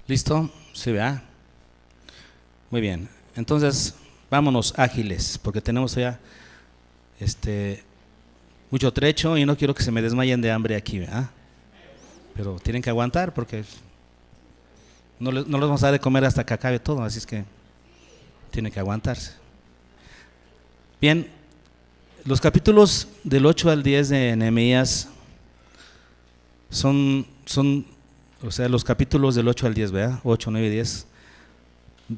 ¿Listo? ¿Sí, vea? Muy bien. Entonces, vámonos ágiles, porque tenemos ya mucho trecho y no quiero que se me desmayen de hambre aquí, ¿verdad? Pero tienen que aguantar porque no les vamos a dar de comer hasta que acabe todo, así es que tienen que aguantarse. Bien, los capítulos del 8 al 10 de Nehemías o sea, los capítulos del 8 al 10, ¿verdad? 8, 9 y 10,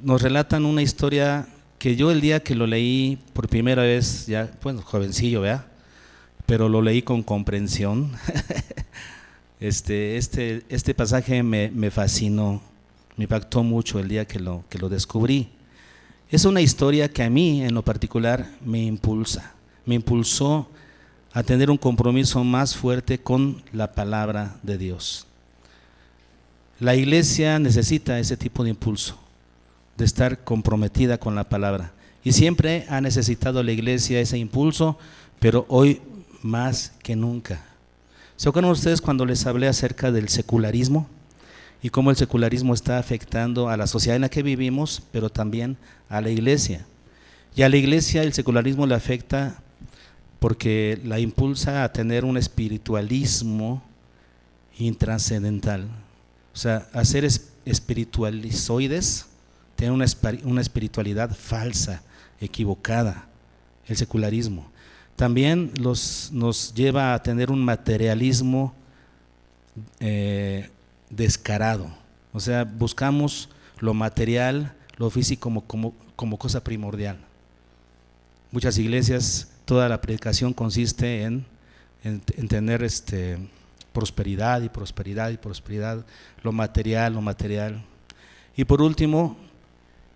nos relatan una historia que yo el día que lo leí por primera vez, ya, bueno, jovencillo, ¿verdad? Pero lo leí con comprensión. Este pasaje me fascinó, me impactó mucho el día que lo descubrí. Es una historia que a mí en lo particular me impulsó a tener un compromiso más fuerte con la palabra de Dios. La iglesia necesita ese tipo de impulso, de estar comprometida con la palabra. Y siempre ha necesitado la iglesia ese impulso, pero hoy más que nunca. ¿Se acuerdan ustedes cuando les hablé acerca del secularismo? Y cómo el secularismo está afectando a la sociedad en la que vivimos, pero también a la iglesia. Y a la iglesia el secularismo le afecta porque la impulsa a tener un espiritualismo intrascendental. O sea, a ser espiritualizoides, tener una espiritualidad falsa, equivocada, el secularismo. También nos lleva a tener un materialismo descarado. O sea, buscamos lo material, lo físico como cosa primordial. Muchas iglesias, toda la predicación consiste en tener prosperidad y prosperidad y prosperidad, lo material. Y por último,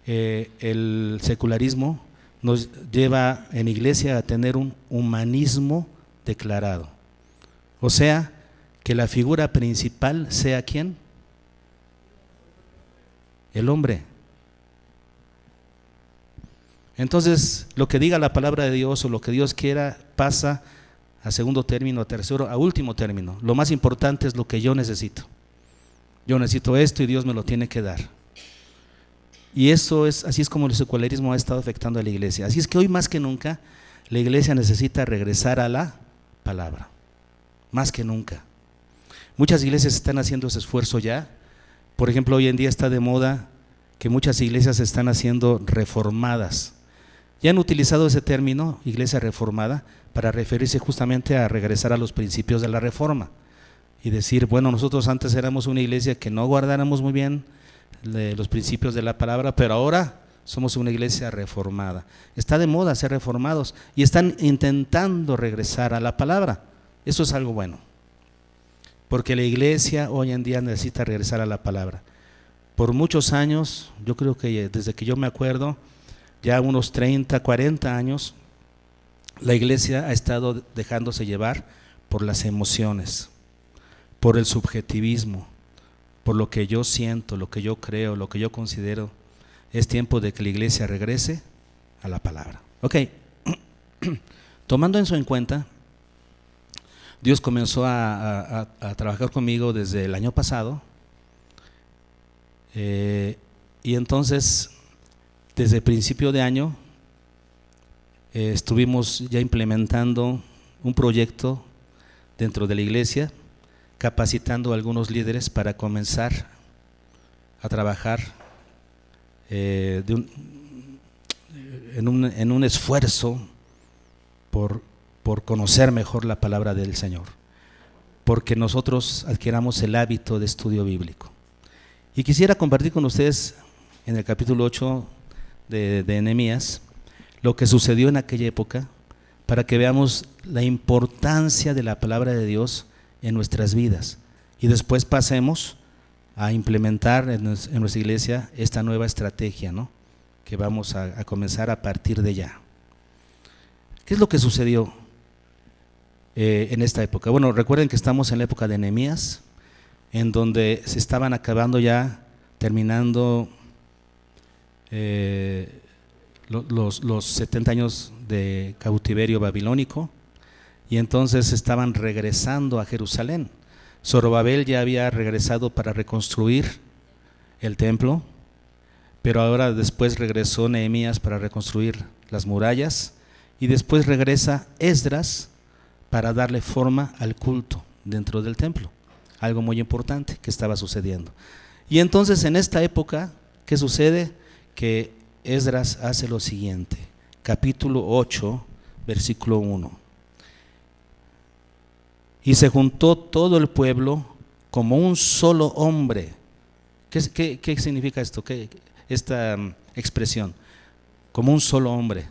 el secularismo nos lleva en iglesia a tener un humanismo declarado. O sea, que la figura principal sea ¿quién? El hombre. Entonces, lo que diga la palabra de Dios o lo que Dios quiera pasa a segundo término, a tercero, a último término. Lo más importante es lo que yo necesito. Yo necesito esto y Dios me lo tiene que dar. Y así es como el secularismo ha estado afectando a la iglesia. Así es que hoy más que nunca la iglesia necesita regresar a la palabra. Más que nunca. Muchas iglesias están haciendo ese esfuerzo ya. Por ejemplo, hoy en día está de moda que muchas iglesias se están haciendo reformadas. Ya han utilizado ese término, iglesia reformada, para referirse justamente a regresar a los principios de la reforma y decir, bueno, nosotros antes éramos una iglesia que no guardáramos muy bien los principios de la palabra, pero ahora somos una iglesia reformada. Está de moda ser reformados y están intentando regresar a la palabra. Eso es algo bueno, porque la iglesia hoy en día necesita regresar a la palabra. Por muchos años, yo creo que desde que yo me acuerdo, ya unos 30, 40 años, la iglesia ha estado dejándose llevar por las emociones, por el subjetivismo, por lo que yo siento, lo que yo creo, lo que yo considero. Es tiempo de que la iglesia regrese a la palabra. Ok, tomando eso en cuenta, Dios comenzó a trabajar conmigo desde el año pasado, y entonces desde el principio de año estuvimos ya implementando un proyecto dentro de la iglesia, capacitando a algunos líderes para comenzar a trabajar en un esfuerzo por conocer mejor la palabra del Señor, porque nosotros adquiramos el hábito de estudio bíblico. Y quisiera compartir con ustedes en el capítulo 8 de Nehemías lo que sucedió en aquella época, para que veamos la importancia de la palabra de Dios en nuestras vidas y después pasemos a implementar en nuestra iglesia esta nueva estrategia, ¿no?, que vamos a comenzar a partir de ya. ¿Qué es lo que sucedió en esta época? Bueno, recuerden que estamos en la época de Nehemías, en donde se estaban acabando ya, terminando los 70 años de cautiverio babilónico, y entonces estaban regresando a Jerusalén. Zorobabel ya había regresado para reconstruir el templo, pero ahora después regresó Nehemías para reconstruir las murallas y después regresa Esdras para darle forma al culto dentro del templo, algo muy importante que estaba sucediendo. Y entonces en esta época, ¿qué sucede? Que Esdras hace lo siguiente, capítulo 8, versículo 1. Y se juntó todo el pueblo como un solo hombre. ¿Qué significa esto? Esta expresión? Como un solo hombre.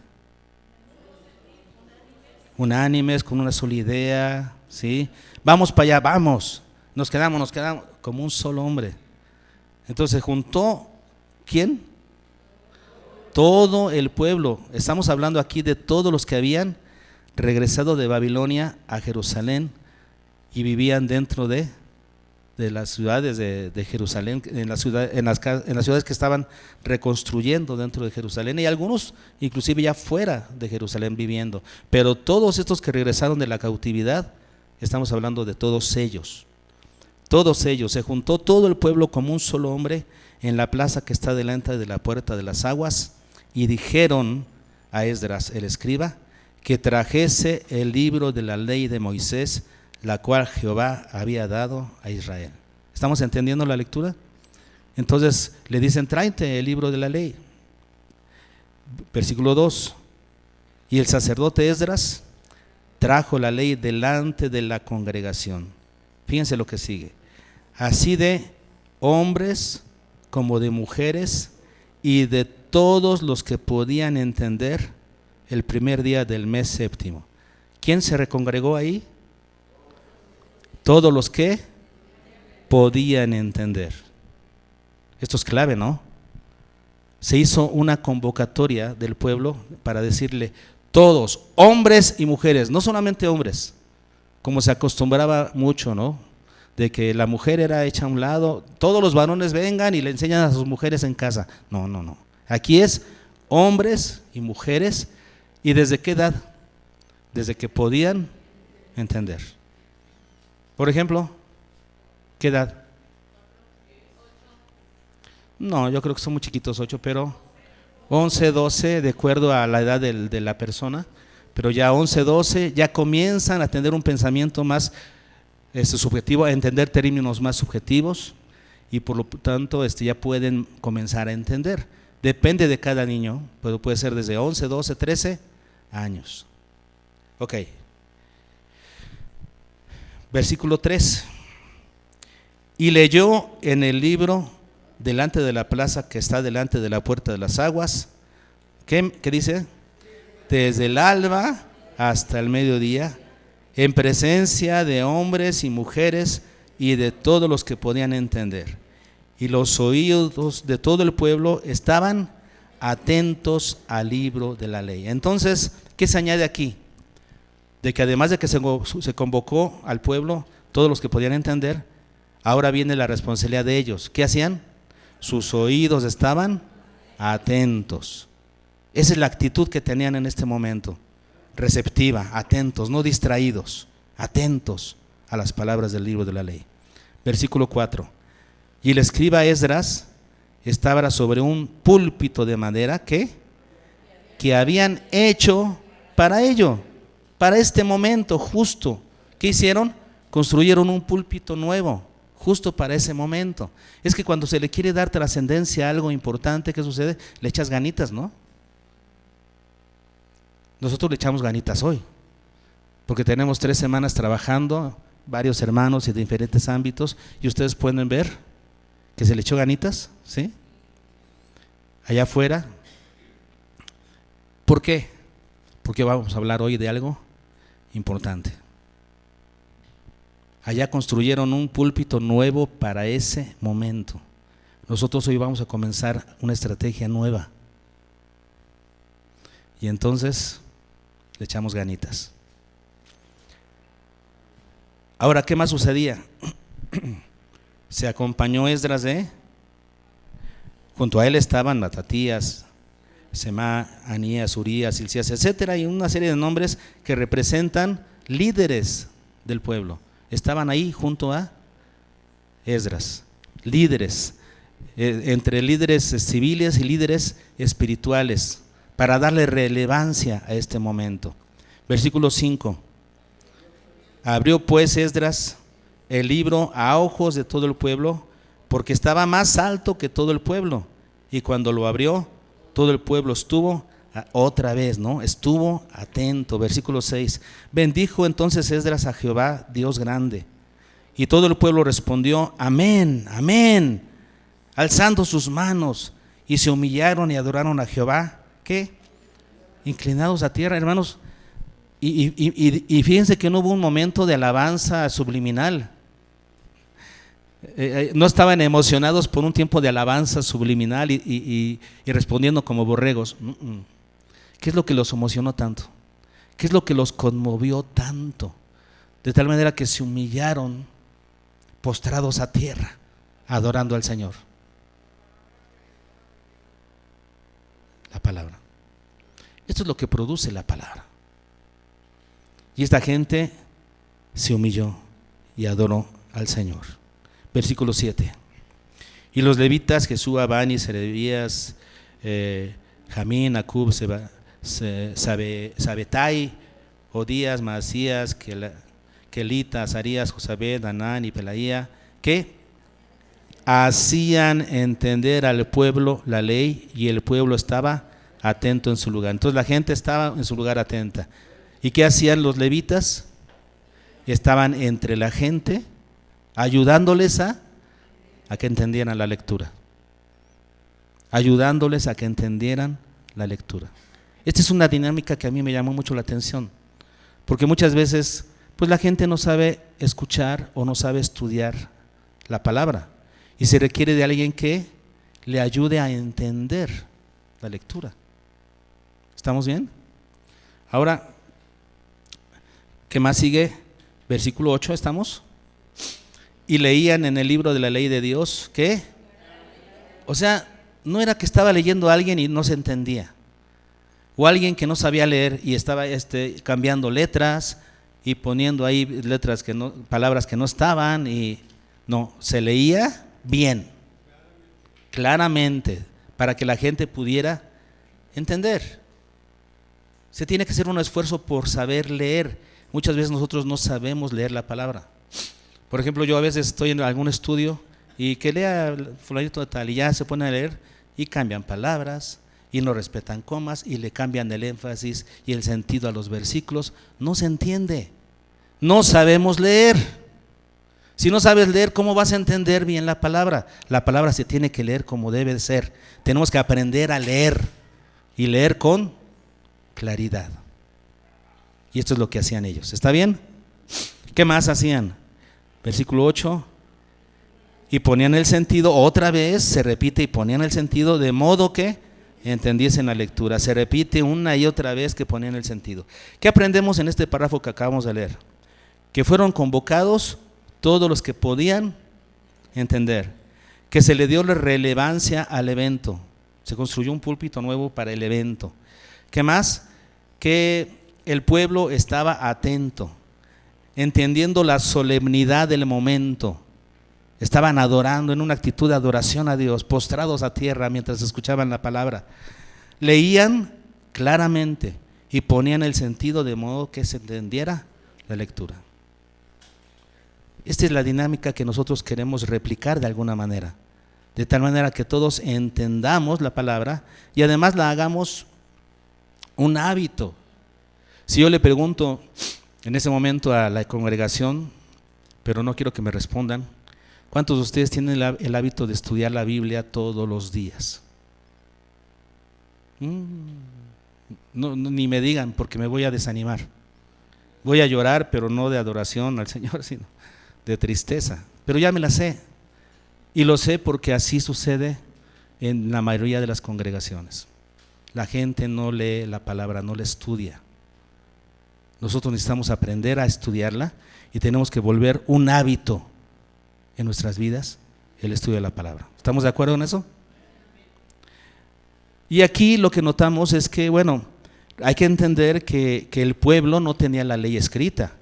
Unánimes, con una sola idea, ¿sí? Vamos para allá, vamos. Nos quedamos, como un solo hombre. Entonces se juntó, ¿quién? Todo el pueblo. Estamos hablando aquí de todos los que habían regresado de Babilonia a Jerusalén y vivían dentro de las ciudades de Jerusalén, en las ciudades que estaban reconstruyendo dentro de Jerusalén, y algunos inclusive ya fuera de Jerusalén viviendo. Pero todos estos que regresaron de la cautividad, estamos hablando de todos ellos. Todos ellos, se juntó todo el pueblo como un solo hombre en la plaza que está delante de la puerta de las aguas, y dijeron a Esdras el escriba que trajese el libro de la ley de Moisés, la cual Jehová había dado a Israel. ¿Estamos entendiendo la lectura? Entonces le dicen, tráete el libro de la ley. Versículo 2. Y el sacerdote Esdras trajo la ley delante de la congregación. Fíjense lo que sigue. Así de hombres como de mujeres y de todos los que podían entender, el primer día del mes séptimo. ¿Quién se recongregó ahí? Todos los que podían entender. Esto es clave, ¿no? Se hizo una convocatoria del pueblo para decirle, todos, hombres y mujeres, no solamente hombres, como se acostumbraba mucho, ¿no? De que la mujer era hecha a un lado, todos los varones vengan y le enseñan a sus mujeres en casa. No, no, no. Aquí es hombres y mujeres. ¿Y desde qué edad? Desde que podían entender. Por ejemplo, ¿qué edad? No, yo creo que son muy chiquitos, 8, pero 11, 12, de acuerdo a la edad de la persona, pero ya 11, 12, ya comienzan a tener un pensamiento más subjetivo, a entender términos más subjetivos, y por lo tanto ya pueden comenzar a entender. Depende de cada niño, pero puede ser desde 11, 12, 13 años. Ok. Versículo 3. Y leyó en el libro delante de la plaza que está delante de la puerta de las aguas. ¿Qué dice? Desde el alba hasta el mediodía, en presencia de hombres y mujeres y de todos los que podían entender. Y los oídos de todo el pueblo estaban atentos al libro de la ley. Entonces, ¿qué se añade aquí? De que además de que se convocó al pueblo, todos los que podían entender, ahora viene la responsabilidad de ellos. ¿Qué hacían? Sus oídos estaban atentos. Esa es la actitud que tenían en este momento, receptiva, atentos, no distraídos, atentos a las palabras del libro de la ley. Versículo 4. Y el escriba Esdras estaba sobre un púlpito de madera que habían hecho para ello, para este momento justo. ¿Qué hicieron? Construyeron un púlpito nuevo, justo para ese momento. Es que cuando se le quiere dar trascendencia a algo importante, ¿qué sucede? Le echas ganitas, ¿no? Nosotros le echamos ganitas hoy, porque tenemos 3 semanas trabajando, varios hermanos y de diferentes ámbitos, y ustedes pueden ver que se le echó ganitas, ¿sí? Allá afuera. ¿Por qué? Porque vamos a hablar hoy de algo importante. Allá construyeron un púlpito nuevo para ese momento. Nosotros hoy vamos a comenzar una estrategia nueva. Y entonces le echamos ganitas. Ahora, ¿qué más sucedía? Se acompañó Esdras junto a él estaban Matatías, Semá, Anías, Urías, Hilcías, etcétera, y una serie de nombres que representan líderes del pueblo. Estaban ahí junto a Esdras, líderes. entre líderes civiles y líderes espirituales, para darle relevancia a este momento. Versículo 5. Abrió pues Esdras el libro a ojos de todo el pueblo, porque estaba más alto que todo el pueblo. Y cuando lo abrió, todo el pueblo estuvo otra vez, ¿no? Estuvo atento. Versículo 6. Bendijo entonces Esdras a Jehová, Dios grande. Y todo el pueblo respondió, amén, amén, alzando sus manos, y se humillaron y adoraron a Jehová. ¿Qué? Inclinados a tierra, hermanos. Y fíjense que no hubo un momento de alabanza subliminal. No estaban emocionados por un tiempo de alabanza subliminal y respondiendo como borregos. ¿Qué es lo que los emocionó tanto? ¿Qué es lo que los conmovió tanto? De tal manera que se humillaron postrados a tierra, adorando al Señor. La palabra. Esto es lo que produce la palabra. Y esta gente se humilló y adoró al Señor. Versículo 7. Y los levitas, Jesúa, Bani, Serebías, Jamín, Acub, Sabetai, Odías, Maasías, Kelita, Azarías, Josabed, Anán y Pelaía, que hacían entender al pueblo la ley, y el pueblo estaba atento en su lugar. Entonces la gente estaba en su lugar atenta. ¿Y qué hacían los levitas? Estaban entre la gente, ayudándoles a que entendieran la lectura. Ayudándoles a que entendieran la lectura. Esta es una dinámica que a mí me llamó mucho la atención, porque muchas veces pues la gente no sabe escuchar o no sabe estudiar la palabra, y se requiere de alguien que le ayude a entender la lectura. ¿Estamos bien? Ahora, ¿qué más sigue? Versículo 8, ¿estamos? Y leían en el libro de la ley de Dios, ¿qué? O sea, no era que estaba leyendo a alguien y no se entendía, o alguien que no sabía leer y estaba cambiando letras y poniendo ahí letras que no, palabras que no estaban, y no, se leía bien, claramente, para que la gente pudiera entender. Se tiene que hacer un esfuerzo por saber leer. Muchas veces nosotros no sabemos leer la palabra. Por ejemplo, yo a veces estoy en algún estudio y que lea fulanito de tal, y ya se pone a leer y cambian palabras y no respetan comas y le cambian el énfasis y el sentido a los versículos. No se entiende. No sabemos leer. Si no sabes leer, ¿cómo vas a entender bien la palabra? La palabra se tiene que leer como debe de ser. Tenemos que aprender a leer, y leer con claridad. Y esto es lo que hacían ellos. ¿Está bien? ¿Qué más hacían? Versículo 8. Y ponían el sentido, otra vez se repite, y ponían el sentido de modo que entendiesen la lectura. Se repite una y otra vez que ponían el sentido. ¿Qué aprendemos en este párrafo que acabamos de leer? Que fueron convocados todos los que podían entender, que se le dio la relevancia al evento, se construyó un púlpito nuevo para el evento. ¿Qué más? Que el pueblo estaba atento, entendiendo la solemnidad del momento. Estaban adorando en una actitud de adoración a Dios, postrados a tierra mientras escuchaban la palabra. Leían claramente y ponían el sentido de modo que se entendiera la lectura. Esta es la dinámica que nosotros queremos replicar de alguna manera, de tal manera que todos entendamos la palabra y además la hagamos un hábito. Si yo le pregunto en ese momento a la congregación, pero no quiero que me respondan, ¿cuántos de ustedes tienen el hábito de estudiar la Biblia todos los días? No, ni me digan, porque me voy a desanimar. Voy a llorar, pero no de adoración al Señor, sino de tristeza. Pero ya me la sé, y lo sé porque así sucede en la mayoría de las congregaciones. La gente no lee la palabra, no la estudia. Nosotros necesitamos aprender a estudiarla y tenemos que volver un hábito en nuestras vidas el estudio de la palabra. ¿Estamos de acuerdo en eso? Y aquí lo que notamos es que, bueno, hay que entender que el pueblo no tenía la ley escrita,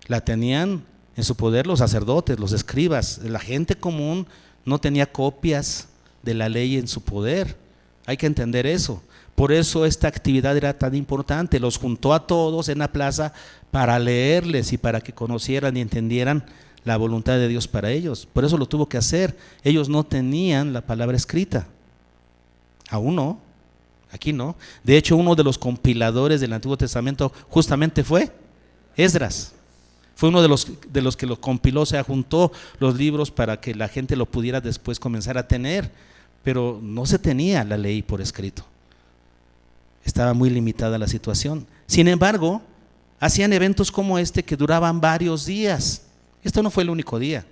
la tenían en su poder los sacerdotes, los escribas. La gente común no tenía copias de la ley en su poder. Hay que entender eso. Por eso esta actividad era tan importante. Los juntó a todos en la plaza para leerles y para que conocieran y entendieran la voluntad de Dios para ellos. Por eso lo tuvo que hacer. Ellos no tenían la palabra escrita. Aún no. Aquí no. De hecho, uno de los compiladores del Antiguo Testamento justamente fue Esdras. Fue uno de los que lo compiló, o sea, juntó los libros para que la gente lo pudiera después comenzar a tener. Pero no se tenía la ley por escrito. Estaba muy limitada la situación. Sin embargo, hacían eventos como este que duraban varios días. Esto no fue el único día.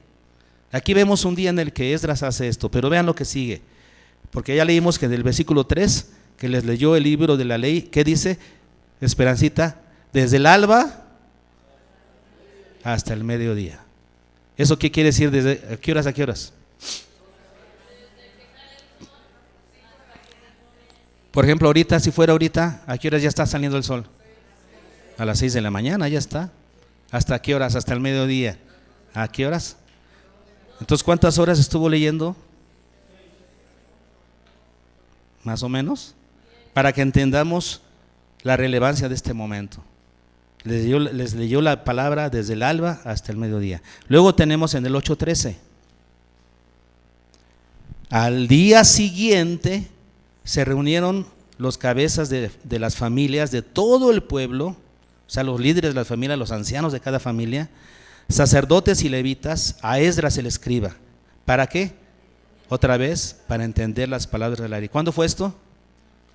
Aquí vemos un día en el que Esdras hace esto, pero vean lo que sigue. Porque ya leímos que en el versículo 3, que les leyó el libro de la ley, ¿qué dice? Esperancita, desde el alba hasta el mediodía. ¿Eso qué quiere decir? ¿Desde qué horas a qué horas? Por ejemplo, ahorita, si fuera ahorita, ¿a qué horas ya está saliendo el sol? A las 6 de la mañana ya está. ¿Hasta qué horas? Hasta el mediodía. ¿A qué horas? Entonces, ¿cuántas horas estuvo leyendo? Más o menos. Para que entendamos la relevancia de este momento. Les leyó la palabra desde el alba hasta el mediodía. Luego tenemos en el 8:13. Al día siguiente se reunieron los cabezas de las familias de todo el pueblo, o sea, los líderes de las familias, los ancianos de cada familia, sacerdotes y levitas, a Esdras el escriba. ¿Para qué? Otra vez, para entender las palabras de la ley. ¿Cuándo fue esto?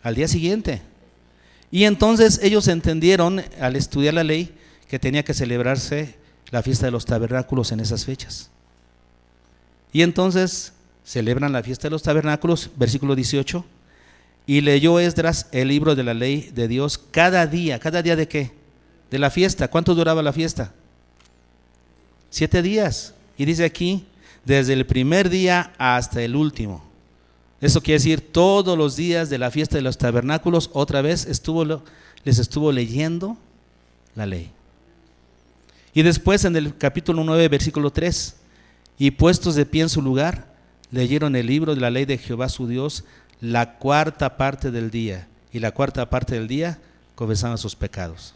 Al día siguiente. Y entonces ellos entendieron, al estudiar la ley, que tenía que celebrarse la fiesta de los tabernáculos en esas fechas. Y entonces celebran la fiesta de los tabernáculos, versículo 18. Y leyó Esdras el libro de la ley de Dios cada día. ¿Cada día de qué? De la fiesta. ¿Cuánto duraba la fiesta? 7 días. Y dice aquí, desde el primer día hasta el último. Eso quiere decir, todos los días de la fiesta de los tabernáculos, otra vez les estuvo leyendo la ley. Y después en el capítulo 9, versículo 3, y puestos de pie en su lugar, leyeron el libro de la ley de Jehová su Dios, la cuarta parte del día, y la cuarta parte del día confesaban sus pecados.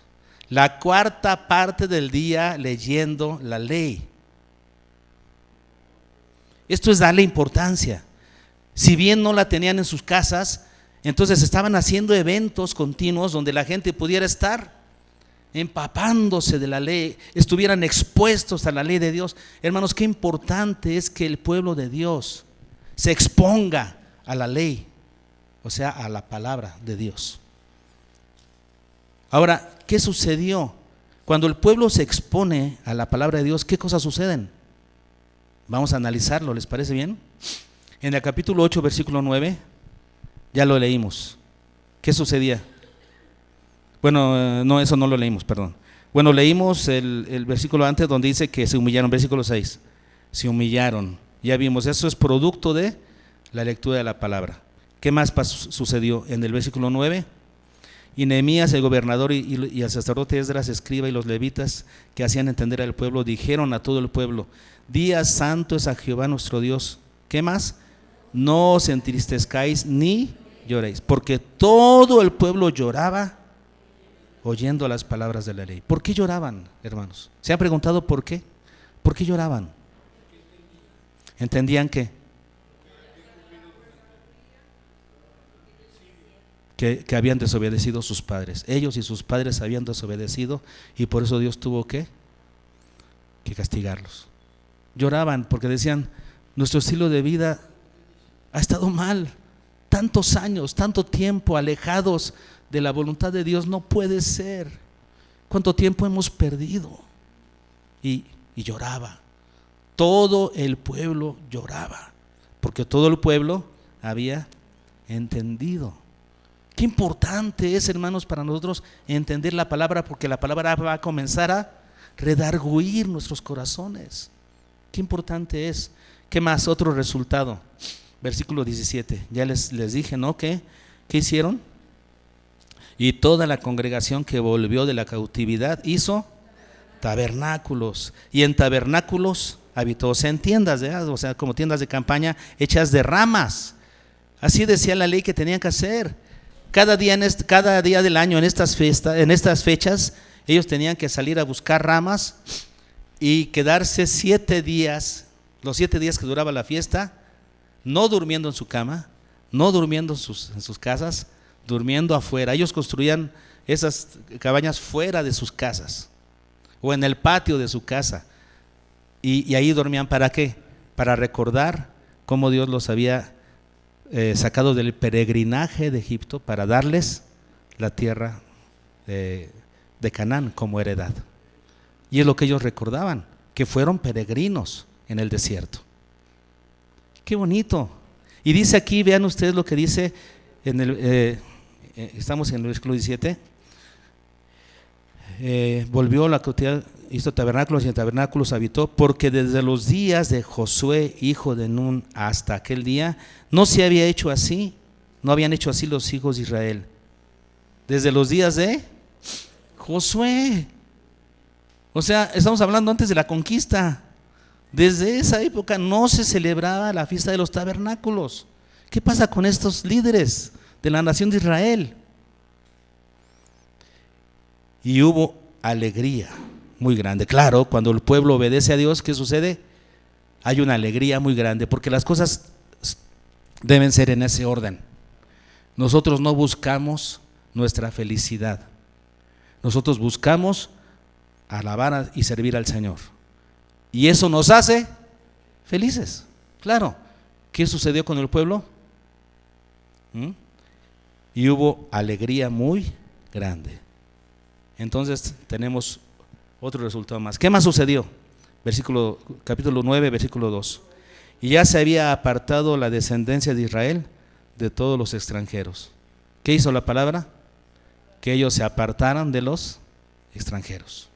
La cuarta parte del día leyendo la ley. Esto es darle importancia. Si bien no la tenían en sus casas, entonces estaban haciendo eventos continuos donde la gente pudiera estar empapándose de la ley, estuvieran expuestos a la ley de Dios. Hermanos, qué importante es que el pueblo de Dios se exponga a la ley, o sea, a la palabra de Dios. Ahora, ¿qué sucedió? Cuando el pueblo se expone a la palabra de Dios, ¿qué cosas suceden? Vamos a analizarlo, ¿les parece bien? En el capítulo 8, versículo 9, ya lo leímos. ¿Qué sucedía? Bueno, no, eso no lo leímos, perdón. Bueno, leímos el versículo antes donde dice que se humillaron, versículo 6. Se humillaron. Ya vimos, eso es producto de la lectura de la palabra. ¿Qué más sucedió en el versículo 9? Y Nehemías, el gobernador, y el sacerdote Esdras, escriba, y los levitas que hacían entender al pueblo, dijeron a todo el pueblo: día santo es a Jehová nuestro Dios. ¿Qué más? No os entristezcáis ni lloréis, porque todo el pueblo lloraba oyendo las palabras de la ley. ¿Por qué lloraban, hermanos? ¿Se han preguntado por qué? ¿Por qué lloraban? ¿Entendían qué? Que habían desobedecido sus padres. Ellos y sus padres habían desobedecido, y por eso Dios tuvo que castigarlos. Lloraban porque decían: nuestro estilo de vida ha estado mal, tantos años, tanto tiempo alejados de la voluntad de Dios, no puede ser. ¿Cuánto tiempo hemos perdido? Y lloraba. Todo el pueblo lloraba, porque todo el pueblo había entendido. Qué importante es, hermanos, para nosotros entender la palabra, porque la palabra va a comenzar a redarguir nuestros corazones. Qué importante es. ¿Qué más? Otro resultado. Versículo 17. Ya les dije, ¿no? ¿Qué hicieron? Y toda la congregación que volvió de la cautividad hizo tabernáculos. Y en tabernáculos habitó, o sea, en tiendas, o sea, como tiendas de campaña hechas de ramas. Así decía la ley que tenían que hacer. Cada día del año en estas fechas, ellos tenían que salir a buscar ramas y quedarse 7 días, los 7 días que duraba la fiesta, no durmiendo en su cama, no durmiendo en sus casas, durmiendo afuera. Ellos construían esas cabañas fuera de sus casas o en el patio de su casa, y ahí dormían. ¿Para qué? Para recordar cómo Dios los había sacado del peregrinaje de Egipto para darles la tierra de Canaán como heredad. Y es lo que ellos recordaban, que fueron peregrinos en el desierto. Qué bonito. Y dice aquí, vean ustedes lo que dice estamos en el versículo 17. Volvió la cautividad, hizo tabernáculos y en tabernáculos habitó, porque desde los días de Josué hijo de Nun hasta aquel día no se había hecho así, no habían hecho así los hijos de Israel. Desde los días de Josué, o sea, estamos hablando antes de la conquista. Desde esa época no se celebraba la fiesta de los tabernáculos. ¿Qué pasa con estos líderes de la nación de Israel? Y hubo alegría muy grande. Claro, cuando el pueblo obedece a Dios, ¿qué sucede? Hay una alegría muy grande, porque las cosas deben ser en ese orden. Nosotros no buscamos nuestra felicidad. Nosotros buscamos alabar y servir al Señor. Y eso nos hace felices. Claro. ¿Qué sucedió con el pueblo? Y hubo alegría muy grande. Entonces tenemos otro resultado más. ¿Qué más sucedió? Capítulo 9, versículo 2. Y ya se había apartado la descendencia de Israel de todos los extranjeros. ¿Qué hizo la palabra? Que ellos se apartaran de los extranjeros,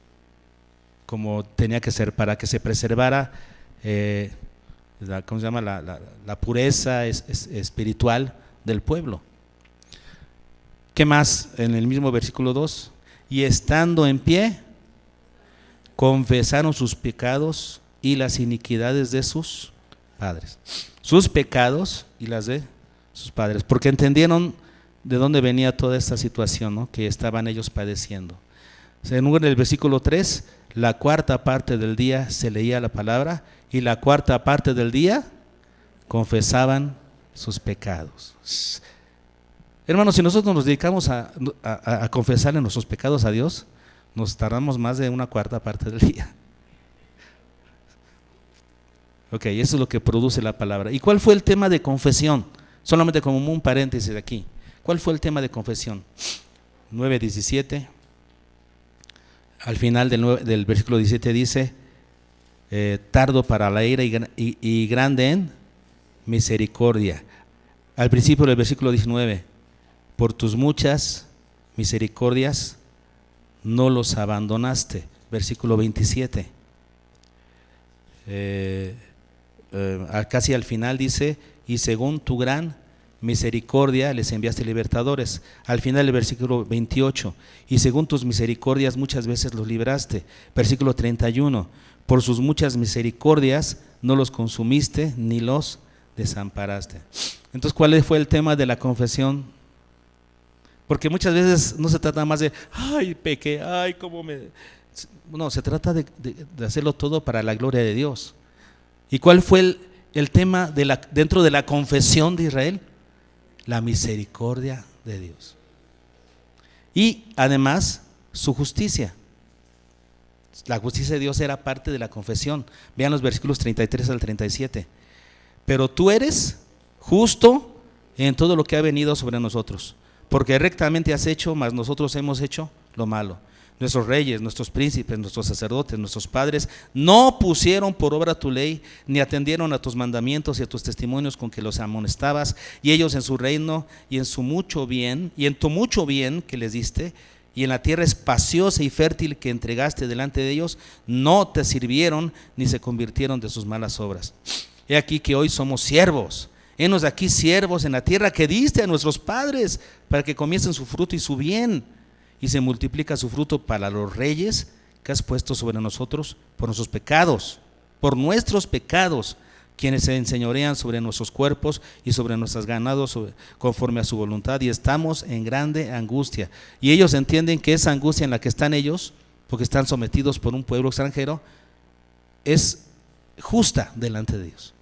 como tenía que ser, para que se preservara la pureza espiritual del pueblo. ¿Qué más? En el mismo versículo 2. Y estando en pie, confesaron sus pecados y las iniquidades de sus padres. Sus pecados y las de sus padres, porque entendieron de dónde venía toda esta situación, ¿no?, que estaban ellos padeciendo. En el versículo 3, la cuarta parte del día se leía la palabra y la cuarta parte del día confesaban sus pecados. Hermanos, si nosotros nos dedicamos a confesarle nuestros pecados a Dios, nos tardamos más de una cuarta parte del día. Ok, eso es lo que produce la palabra. ¿Y cuál fue el tema de confesión? Solamente como un paréntesis de aquí. ¿Cuál fue el tema de confesión? 9:17. Al final del versículo 17 dice, tardo para la ira y grande en misericordia. Al principio del versículo 19, por tus muchas misericordias no los abandonaste. Versículo 27. Casi al final dice, y según tu gran misericordia les enviaste libertadores. Al final del versículo 28, y según tus misericordias muchas veces los libraste. Versículo 31, por sus muchas misericordias no los consumiste ni los desamparaste. Entonces, ¿cuál fue el tema de la confesión? Porque muchas veces no se trata más de, ay, pequé, ay, cómo me... No, se trata de hacerlo todo para la gloria de Dios. ¿Y cuál fue el tema dentro de la confesión de Israel? La misericordia de Dios. Y además, su justicia. La justicia de Dios era parte de la confesión. Vean los versículos 33 al 37. Pero tú eres justo en todo lo que ha venido sobre nosotros, porque rectamente has hecho, mas nosotros hemos hecho lo malo. Nuestros reyes, nuestros príncipes, nuestros sacerdotes, nuestros padres no pusieron por obra tu ley, ni atendieron a tus mandamientos y a tus testimonios con que los amonestabas, y ellos en su reino y en su mucho bien, y en tu mucho bien que les diste, y en la tierra espaciosa y fértil que entregaste delante de ellos, no te sirvieron ni se convirtieron de sus malas obras. He aquí que hoy somos siervos. Henos aquí siervos en la tierra que diste a nuestros padres, para que comiesen su fruto y su bien, y se multiplica su fruto para los reyes que has puesto sobre nosotros por nuestros pecados, quienes se enseñorean sobre nuestros cuerpos y sobre nuestros ganados conforme a su voluntad, y estamos en grande angustia. Y ellos entienden que esa angustia en la que están ellos, porque están sometidos por un pueblo extranjero, es justa delante de Dios.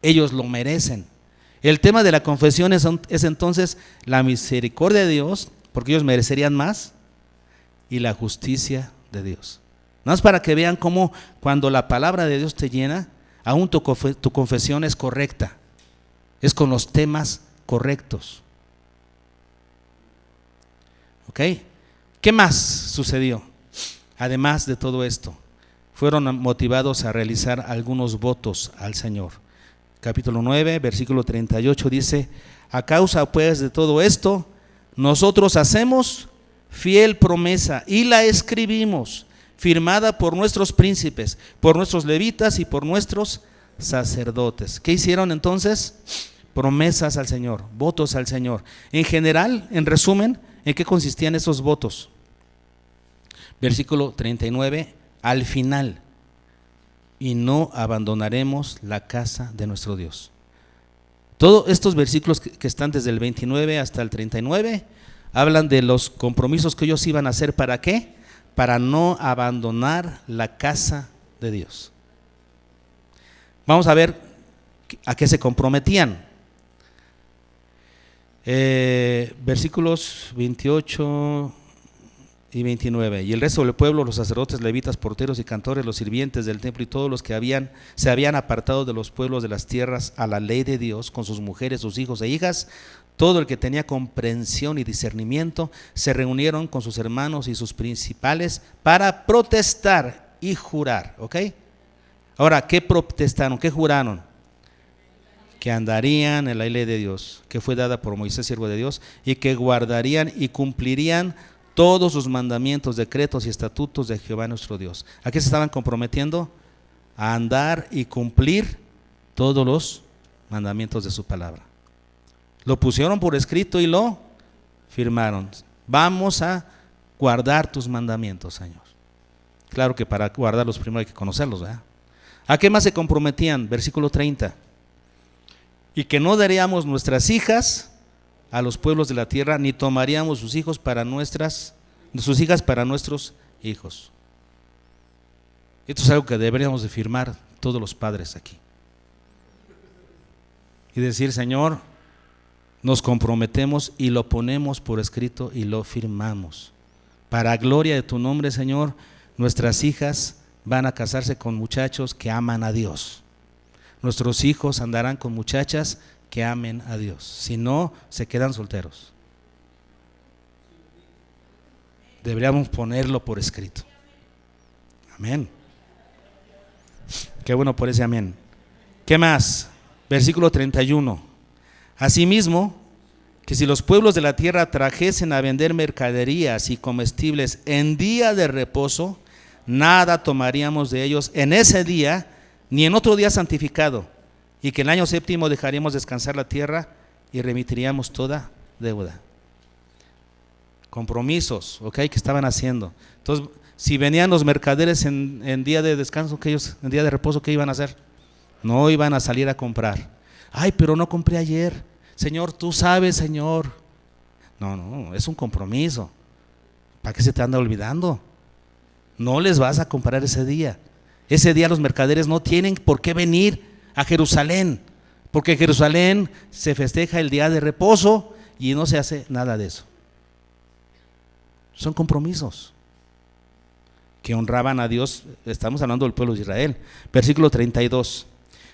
Ellos lo merecen. El tema de la confesión es entonces la misericordia de Dios, porque ellos merecerían más, y la justicia de Dios. No es para que vean cómo cuando la palabra de Dios te llena, aún tu confesión es correcta, es con los temas correctos. ¿Ok? ¿Qué más sucedió? Además de todo esto, fueron motivados a realizar algunos votos al Señor. Capítulo 9, versículo 38 dice: a causa pues de todo esto, nosotros hacemos fiel promesa y la escribimos, firmada por nuestros príncipes, por nuestros levitas y por nuestros sacerdotes. ¿Qué hicieron entonces? Promesas al Señor, votos al Señor. En general, en resumen, ¿en qué consistían esos votos? Versículo 39, al final: y no abandonaremos la casa de nuestro Dios. Todos estos versículos que están desde el 29 hasta el 39 hablan de los compromisos que ellos iban a hacer. ¿Para qué? Para no abandonar la casa de Dios. Vamos a ver a qué se comprometían. Versículos 28 y 29. Y el resto del pueblo, los sacerdotes, levitas, porteros y cantores, los sirvientes del templo y todos los que se habían apartado de los pueblos de las tierras a la ley de Dios, con sus mujeres, sus hijos e hijas, todo el que tenía comprensión y discernimiento, se reunieron con sus hermanos y sus principales para protestar y jurar. ¿Ok? Ahora, ¿qué protestaron? ¿Qué juraron? Que andarían en la ley de Dios, que fue dada por Moisés, siervo de Dios, y que guardarían y cumplirían todos sus mandamientos, decretos y estatutos de Jehová nuestro Dios. ¿A qué se estaban comprometiendo? A andar y cumplir todos los mandamientos de su palabra. Lo pusieron por escrito y lo firmaron. Vamos a guardar tus mandamientos, Señor. Claro que para guardarlos primero hay que conocerlos, ¿verdad? ¿A qué más se comprometían? Versículo 30. Y que no daríamos nuestras hijas a los pueblos de la tierra, ni tomaríamos sus hijas para nuestros hijos. Esto es algo que deberíamos de firmar todos los padres aquí. Y decir: Señor, nos comprometemos y lo ponemos por escrito y lo firmamos. Para gloria de tu nombre, Señor, nuestras hijas van a casarse con muchachos que aman a Dios. Nuestros hijos andarán con muchachas que amen a Dios. Si no, se quedan solteros. Deberíamos ponerlo por escrito. Amén. Qué bueno por ese amén. ¿Qué más? Versículo 31. Asimismo, que si los pueblos de la tierra trajesen a vender mercaderías y comestibles en día de reposo, nada tomaríamos de ellos en ese día, ni en otro día santificado, y que en el año séptimo dejaríamos descansar la tierra y remitiríamos toda deuda. Compromisos, ¿ok? Que estaban haciendo. Entonces, si venían los mercaderes en día de descanso, que ellos en día de reposo, ¿qué iban a hacer? No iban a salir a comprar. Ay, pero no compré ayer. Señor, tú sabes, Señor. No, es un compromiso. ¿Para qué se te anda olvidando? No les vas a comprar ese día. Ese día los mercaderes no tienen por qué venir a Jerusalén, porque en Jerusalén se festeja el día de reposo y no se hace nada de eso. Son compromisos que honraban a Dios. Estamos hablando del pueblo de Israel. Versículo 32.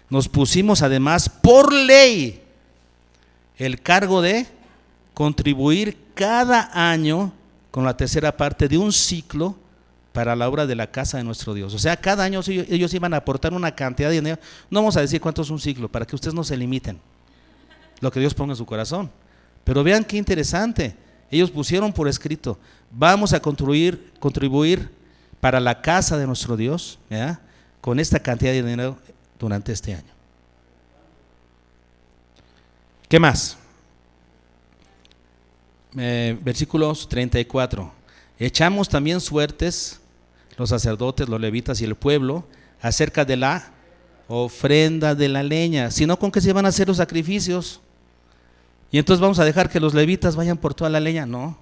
Nos pusimos además por ley el cargo de contribuir cada año con la tercera parte de un ciclo para la obra de la casa de nuestro Dios. O sea, cada año ellos iban a aportar una cantidad de dinero. No vamos a decir cuánto es un ciclo, para que ustedes no se limiten lo que Dios ponga en su corazón. Pero vean qué interesante. Ellos pusieron por escrito: vamos a contribuir para la casa de nuestro Dios, ¿verdad?, con esta cantidad de dinero durante este año. ¿Qué más? Versículos 34. Echamos también suertes, los sacerdotes, los levitas y el pueblo, acerca de la ofrenda de la leña, sino con que se van a hacer los sacrificios. Y entonces vamos a dejar que los levitas vayan por toda la leña. No,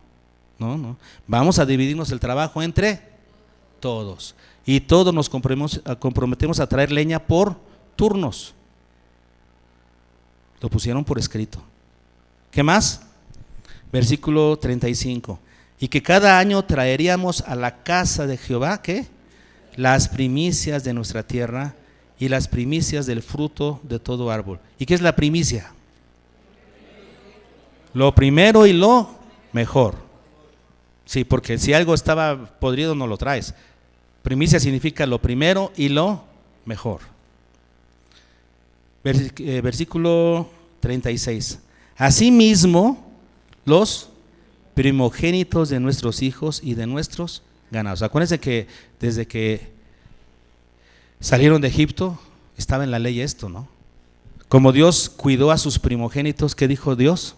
no, no. Vamos a dividirnos el trabajo entre todos. Y todos nos comprometemos a traer leña por turnos. Lo pusieron por escrito. ¿Qué más? Versículo 35. Y que cada año traeríamos a la casa de Jehová, ¿qué? Las primicias de nuestra tierra y las primicias del fruto de todo árbol. ¿Y qué es la primicia? Lo primero y lo mejor. Sí, porque si algo estaba podrido no lo traes. Primicia significa lo primero y lo mejor. Versículo 36. Asimismo, los primogénitos de nuestros hijos y de nuestros ganados. Acuérdense que desde que salieron de Egipto estaba en la ley esto, ¿no? Como Dios cuidó a sus primogénitos, ¿qué dijo Dios?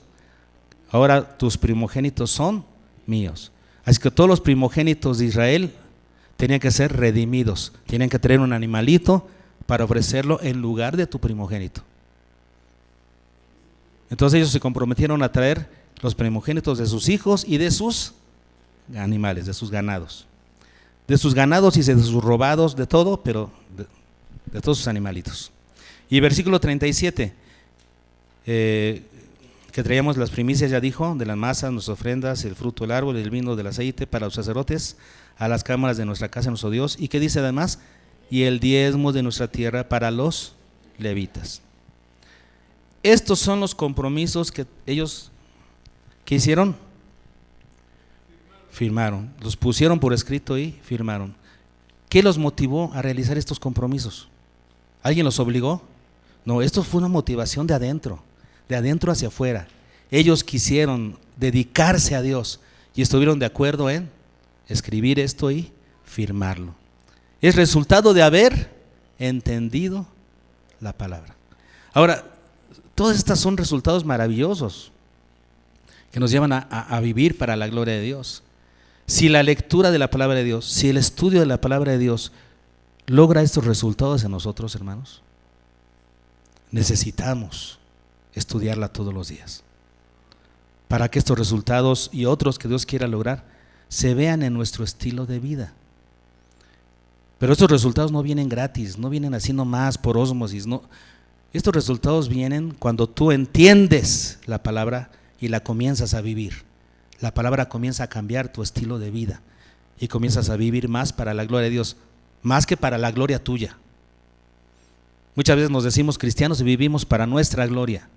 Ahora tus primogénitos son míos. Así que todos los primogénitos de Israel tenían que ser redimidos, tenían que traer un animalito para ofrecerlo en lugar de tu primogénito. Entonces ellos se comprometieron a traer los primogénitos de sus hijos y de sus animales, de sus ganados. De sus ganados y de sus robados, de todo, pero de todos sus animalitos. Y versículo 37, que traíamos las primicias, ya dijo, de las masas, nuestras ofrendas, el fruto del árbol, el vino del aceite para los sacerdotes, a las cámaras de nuestra casa, nuestro Dios. ¿Y qué dice además? Y el diezmo de nuestra tierra para los levitas. Estos son los compromisos que ellos, ¿qué hicieron? Firmaron, los pusieron por escrito y firmaron. ¿Qué los motivó a realizar estos compromisos? ¿Alguien los obligó? No, esto fue una motivación de adentro hacia afuera. Ellos quisieron dedicarse a Dios y estuvieron de acuerdo en escribir esto y firmarlo. Es resultado de haber entendido la palabra. Ahora, todas estas son resultados maravillosos que nos llevan a vivir para la gloria de Dios. Si la lectura de la palabra de Dios, si el estudio de la palabra de Dios logra estos resultados en nosotros, hermanos, necesitamos estudiarla todos los días para que estos resultados y otros que Dios quiera lograr se vean en nuestro estilo de vida. Pero estos resultados no vienen gratis, no vienen así nomás por ósmosis, no. Estos resultados vienen cuando tú entiendes la palabra y la comienzas a vivir. La palabra comienza a cambiar tu estilo de vida y comienzas a vivir más para la gloria de Dios, más que para la gloria tuya. Muchas veces nos decimos cristianos y vivimos para nuestra gloria,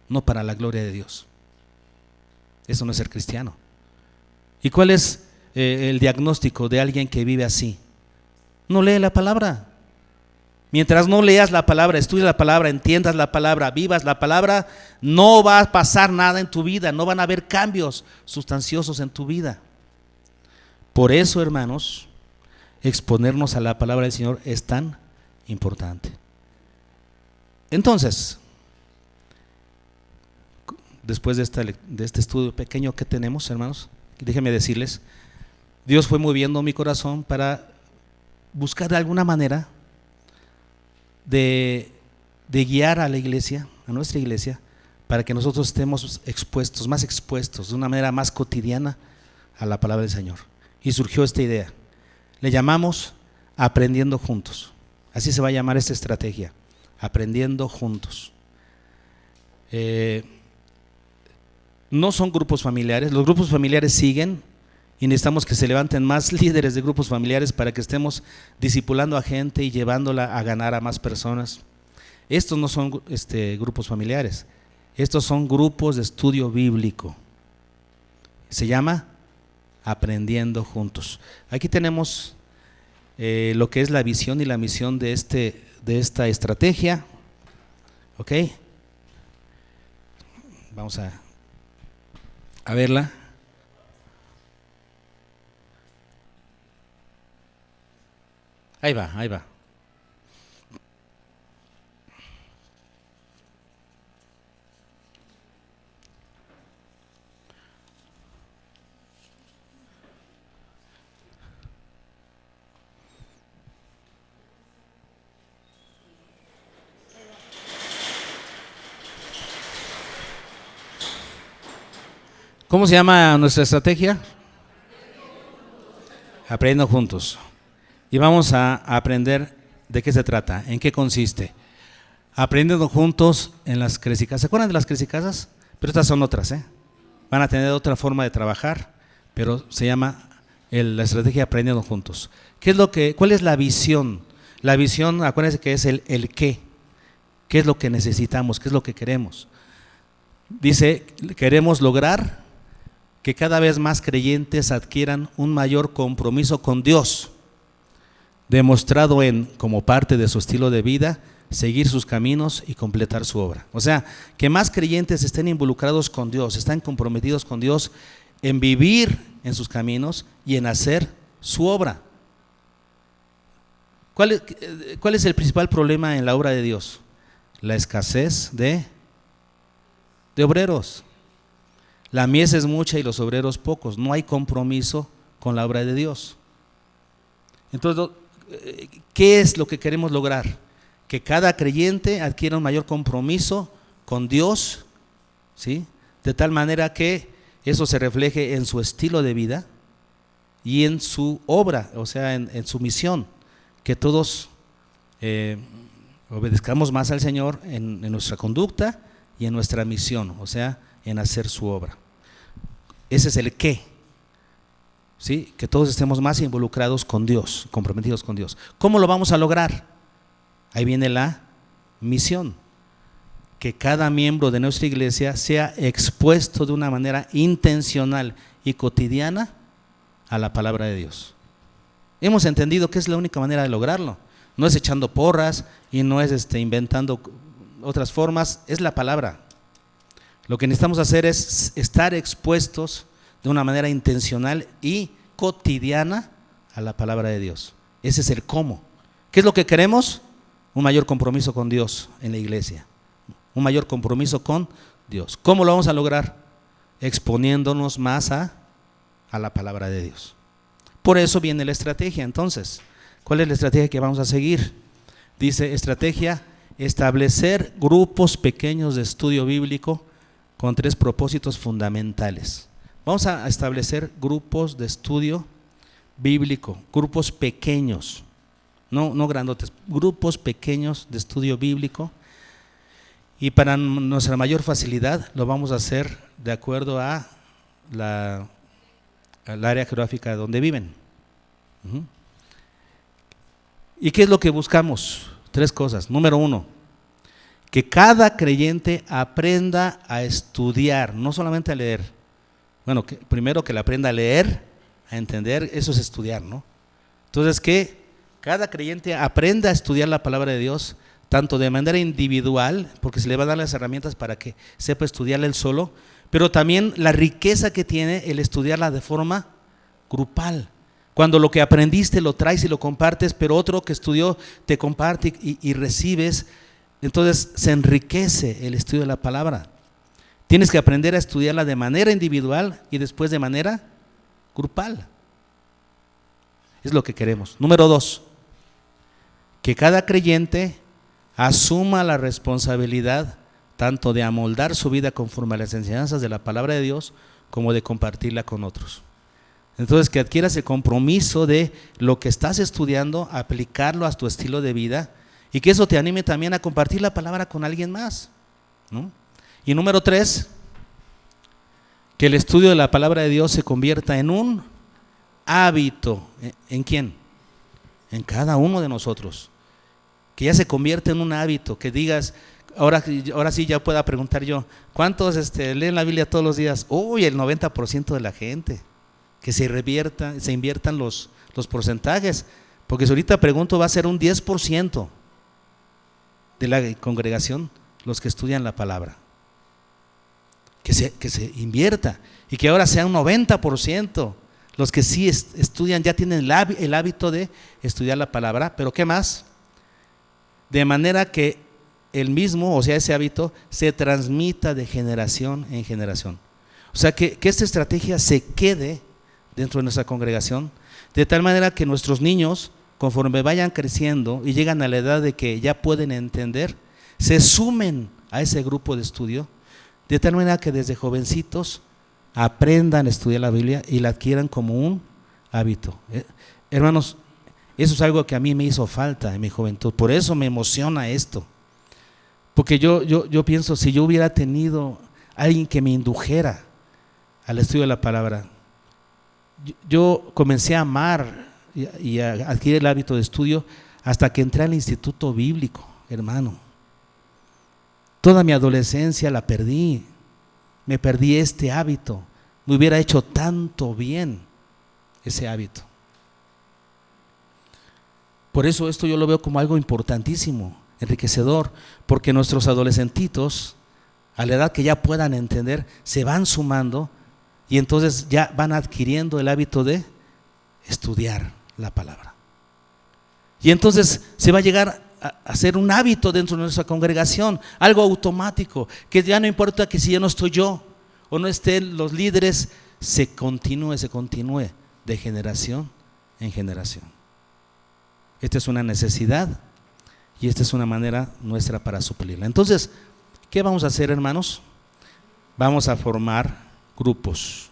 no para la gloria de Dios. Eso no es ser cristiano. ¿Y cuál es el diagnóstico de alguien que vive así? No lee la palabra. Mientras no leas la palabra, estudies la palabra, entiendas la palabra, vivas la palabra, no va a pasar nada en tu vida, no van a haber cambios sustanciosos en tu vida. Por eso, hermanos, exponernos a la palabra del Señor es tan importante. Entonces, después de este estudio pequeño que tenemos, hermanos, déjenme decirles, Dios fue moviendo mi corazón para buscar de alguna manera de guiar a la iglesia, a nuestra iglesia, para que nosotros estemos expuestos, más expuestos, de una manera más cotidiana a la palabra del Señor. Y surgió esta idea. Le llamamos Aprendiendo Juntos. Así se va a llamar esta estrategia, Aprendiendo Juntos. No son grupos familiares, los grupos familiares siguen y necesitamos que se levanten más líderes de grupos familiares para que estemos discipulando a gente y llevándola a ganar a más personas. Estos no son grupos familiares, estos son grupos de estudio bíblico. Se llama Aprendiendo Juntos. Aquí tenemos lo que es la visión y la misión de esta estrategia. ¿Ok? Vamos a verla. Ahí va, ahí va. ¿Cómo se llama nuestra estrategia? Aprendiendo juntos. Y vamos a aprender de qué se trata, en qué consiste. Aprendiendo juntos en las crecicasas. ¿Se acuerdan de las crecicasas? Pero estas son otras, ¿eh? Van a tener otra forma de trabajar, pero se llama la estrategia Aprendiendo Juntos. ¿Cuál es la visión? La visión, acuérdense que es el qué. ¿Qué es lo que necesitamos? ¿Qué es lo que queremos? Dice, queremos lograr que cada vez más creyentes adquieran un mayor compromiso con Dios, demostrado como parte de su estilo de vida, seguir sus caminos y completar su obra. O sea, que más creyentes estén involucrados con Dios, están comprometidos con Dios en vivir en sus caminos y en hacer su obra. ¿Cuál es el principal problema en la obra de Dios? La escasez de obreros. La mies es mucha y los obreros pocos. No hay compromiso con la obra de Dios. Entonces, ¿qué es lo que queremos lograr? Que cada creyente adquiera un mayor compromiso con Dios, ¿sí? De tal manera que eso se refleje en su estilo de vida y en su obra, o sea, en su misión, que todos obedezcamos más al Señor en nuestra conducta y en nuestra misión, o sea, en hacer su obra. Ese es el qué, ¿sí? Que todos estemos más involucrados con Dios, comprometidos con Dios. ¿Cómo lo vamos a lograr? Ahí viene la misión, que cada miembro de nuestra iglesia sea expuesto de una manera intencional y cotidiana a la palabra de Dios. Hemos entendido que es la única manera de lograrlo. No es echando porras y no es inventando otras formas, es la palabra. Lo que necesitamos hacer es estar expuestos de una manera intencional y cotidiana a la palabra de Dios. Ese es el cómo. ¿Qué es lo que queremos? Un mayor compromiso con Dios en la iglesia. Un mayor compromiso con Dios. ¿Cómo lo vamos a lograr? Exponiéndonos más a la palabra de Dios. Por eso viene la estrategia. Entonces, ¿cuál es la estrategia que vamos a seguir? Dice estrategia, establecer grupos pequeños de estudio bíblico con 3 propósitos fundamentales. Vamos a establecer grupos de estudio bíblico, grupos pequeños, no grandotes, grupos pequeños de estudio bíblico, y para nuestra mayor facilidad lo vamos a hacer de acuerdo a al área geográfica donde viven. ¿Y qué es lo que buscamos? 3 cosas. Número 1, que cada creyente aprenda a estudiar, no solamente a leer. Bueno, primero que le aprenda a leer, a entender, eso es estudiar, ¿no? Entonces, que cada creyente aprenda a estudiar la palabra de Dios, tanto de manera individual, porque se le va a dar las herramientas para que sepa estudiarla él solo, pero también la riqueza que tiene el estudiarla de forma grupal. Cuando lo que aprendiste lo traes y lo compartes, pero otro que estudió te comparte y recibes, entonces se enriquece el estudio de la palabra. Tienes que aprender a estudiarla de manera individual y después de manera grupal. Es lo que queremos. Número 2, que cada creyente asuma la responsabilidad tanto de amoldar su vida conforme a las enseñanzas de la palabra de Dios como de compartirla con otros. Entonces, que adquieras el compromiso de lo que estás estudiando, aplicarlo a tu estilo de vida y que eso te anime también a compartir la palabra con alguien más, ¿no? Y número 3, que el estudio de la palabra de Dios se convierta en un hábito. ¿En quién? En cada uno de nosotros. Que ya se convierta en un hábito, que digas, ahora sí ya pueda preguntar yo, ¿cuántos leen la Biblia todos los días? Uy, el 90% de la gente. Que se inviertan los porcentajes, porque si ahorita pregunto va a ser un 10% de la congregación los que estudian la palabra. Que se invierta y que ahora sea un 90% los que sí estudian, ya tienen el hábito de estudiar la palabra, pero ¿qué más? De manera que el mismo, o sea, ese hábito se transmita de generación en generación. O sea, que esta estrategia se quede dentro de nuestra congregación, de tal manera que nuestros niños, conforme vayan creciendo y llegan a la edad de que ya pueden entender, se sumen a ese grupo de estudio, de tal manera que desde jovencitos aprendan a estudiar la Biblia y la adquieran como un hábito. Hermanos, eso es algo que a mí me hizo falta en mi juventud, por eso me emociona esto. Porque yo pienso, si yo hubiera tenido alguien que me indujera al estudio de la palabra, yo comencé a amar y a adquirir el hábito de estudio hasta que entré al instituto bíblico, hermano. Toda mi adolescencia la perdí, me perdí este hábito. Me hubiera hecho tanto bien ese hábito. Por eso esto yo lo veo como algo importantísimo, enriquecedor, porque nuestros adolescentitos, a la edad que ya puedan entender, se van sumando y entonces ya van adquiriendo el hábito de estudiar la palabra. Y entonces se va a llegar a ser un hábito dentro de nuestra congregación, algo automático, que ya no importa que si ya no estoy yo o no estén los líderes, se continúe de generación en generación. Esta es una necesidad y esta es una manera nuestra para suplirla. Entonces, ¿qué vamos a hacer, hermanos? Vamos a formar grupos.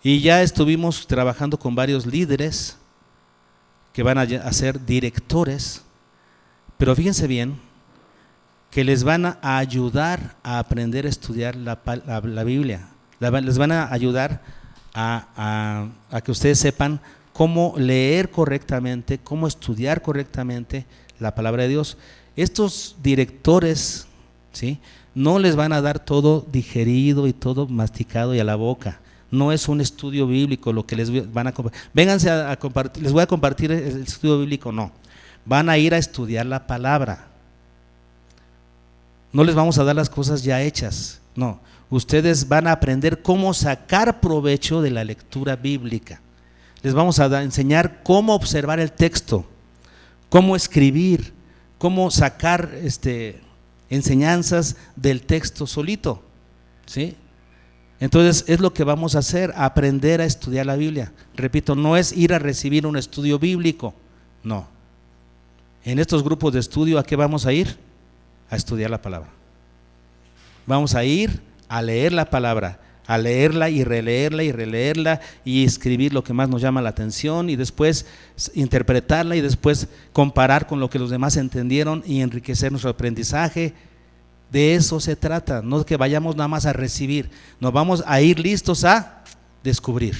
Y ya estuvimos trabajando con varios líderes que van a ser directores, pero fíjense bien que les van a ayudar a aprender a estudiar la Biblia. Les van a ayudar a que ustedes sepan cómo leer correctamente, cómo estudiar correctamente la palabra de Dios. Estos directores, ¿sí?, no les van a dar todo digerido y todo masticado y a la boca. No es un estudio bíblico lo que les van a compartir. Vénganse a compartir, les voy a compartir el estudio bíblico, no. Van a ir a estudiar la palabra. No les vamos a dar las cosas ya hechas, no. Ustedes van a aprender cómo sacar provecho de la lectura bíblica. Les vamos a enseñar cómo observar el texto, cómo escribir, cómo sacar enseñanzas del texto solito, ¿sí? Entonces es lo que vamos a hacer, aprender a estudiar la Biblia. Repito, no es ir a recibir un estudio bíblico, no. En estos grupos de estudio, ¿a qué vamos a ir? A estudiar la palabra. Vamos a ir a leer la palabra, a leerla y releerla y escribir lo que más nos llama la atención y después interpretarla y después comparar con lo que los demás entendieron y enriquecer nuestro aprendizaje. De eso se trata, no que vayamos nada más a recibir, nos vamos a ir listos a descubrir.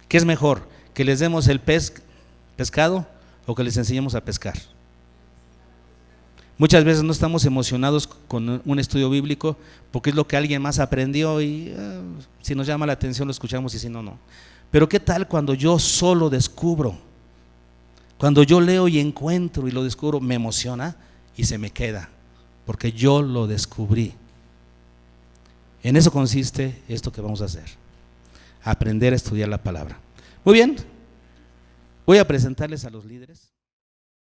¿Qué es mejor? ¿Que les demos el pescado o que les enseñemos a pescar? Muchas veces no estamos emocionados con un estudio bíblico porque es lo que alguien más aprendió y si nos llama la atención lo escuchamos y si no, no. Pero ¿qué tal cuando yo solo descubro? Cuando yo leo y encuentro y lo descubro, me emociona y se me queda, porque yo lo descubrí. En eso consiste esto que vamos a hacer, aprender a estudiar la palabra. Muy bien, voy a presentarles a los líderes.